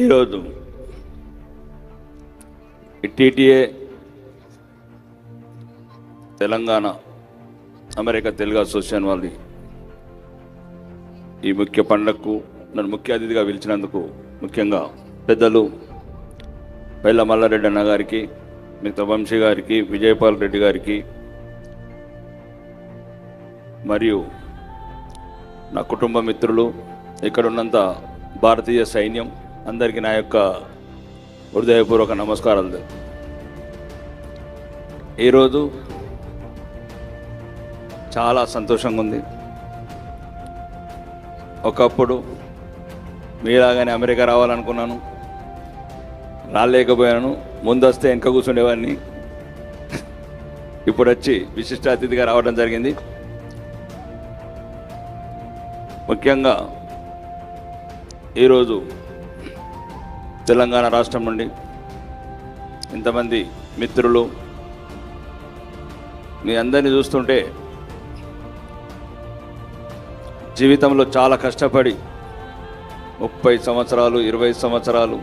ఈరోజు TTA Telangana America Telugu association వాళ్ళని ఈ ముఖ్య పండుగకు నన్ను ముఖ్య అతిథిగా పిలిచినందుకు ముఖ్యంగా పెద్దలు పైల మల్లారెడ్డి అన్న గారికి, మిగతా వంశీ గారికి, విజయపాల్ రెడ్డి గారికి మరియు నా కుటుంబ మిత్రులు, ఇక్కడ ఉన్నంత భారతీయ సైన్యం అందరికీ నా యొక్క హృదయపూర్వక నమస్కారాలు. ఈరోజు చాలా సంతోషంగా ఉంది. ఒకప్పుడు మీలాగానే అమెరికా రావాలనుకున్నాను, రాలేకపోయాను. ముందు వస్తే వెనక కూర్చుండేవాడిని. ఇప్పుడు వచ్చి విశిష్ట అతిథిగా రావడం జరిగింది. ముఖ్యంగా ఈరోజు తెలంగాణ రాష్ట్రం నుండి ఇంతమంది మిత్రులు మీ అందరినీ చూస్తుంటే జీవితంలో చాలా కష్టపడి 30 సంవత్సరాలు 20 సంవత్సరాలు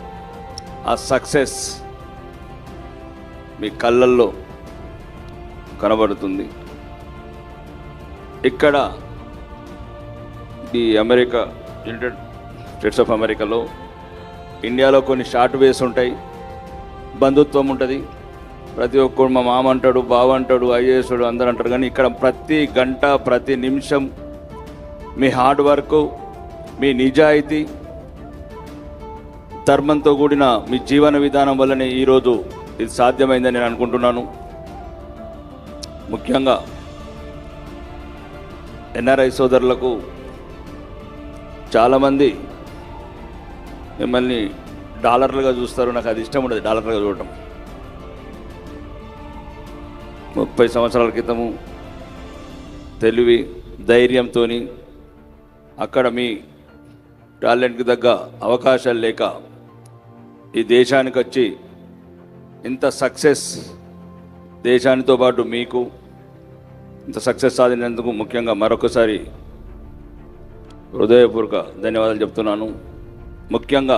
ఆ సక్సెస్ మీ కళ్ళల్లో కనబడుతుంది. ఇక్కడ ఈ అమెరికా, యునైటెడ్ స్టేట్స్ ఆఫ్ అమెరికాలో, ఇండియాలో కొన్ని షార్ట్ వేస్ ఉంటాయి, బంధుత్వం ఉంటుంది. ప్రతి ఒక్కరు మా మామ అంటాడు, బావ అంటాడు, ఐఏఎస్ అందరూ అంటారు. కానీ ఇక్కడ ప్రతి గంట ప్రతి నిమిషం మీ హార్డ్ వర్క్, మీ నిజాయితీ, ధర్మంతో కూడిన మీ జీవన విధానం వల్లనే ఈరోజు ఇది సాధ్యమైందని నేను అనుకుంటున్నాను. ముఖ్యంగా ఎన్ఆర్ఐ సోదరులకు చాలామంది మిమ్మల్ని డాలర్లుగా చూస్తారు. నాకు అది ఇష్టం ఉండదు, డాలర్లుగా చూడటం. 30 సంవత్సరాల క్రితము తెలివి ధైర్యంతో అక్కడ మీ టాలెంట్కి తగ్గ అవకాశాలు లేక ఈ దేశానికి వచ్చి ఇంత సక్సెస్, దేశానితో పాటు మీకు ఇంత సక్సెస్ సాధించినందుకు ముఖ్యంగా మరొకసారి హృదయపూర్వక ధన్యవాదాలు చెప్తున్నాను. ముఖ్యంగా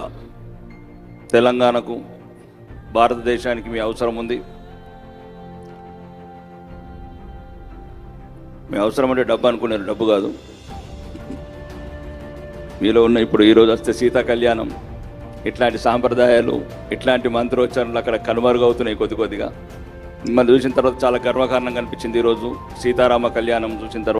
తెలంగాణకు, భారతదేశానికి మీ అవసరం ఉంది. మీ అవసరం అంటే డబ్బు అనుకున్నారు, డబ్బు కాదు. మీలో ఉన్న ఇప్పుడు ఈరోజు వస్తే సీతా కళ్యాణం, ఇట్లాంటి సాంప్రదాయాలు, ఇట్లాంటి మంత్రోచ్చారణలు అక్కడ కనుమరుగవుతున్నాయి కొద్దిగా. మిమ్మల్ని చూసిన తర్వాత చాలా గర్వకారణంగా అనిపించింది. ఈరోజు సీతారామ కళ్యాణం చూసిన తర్వాత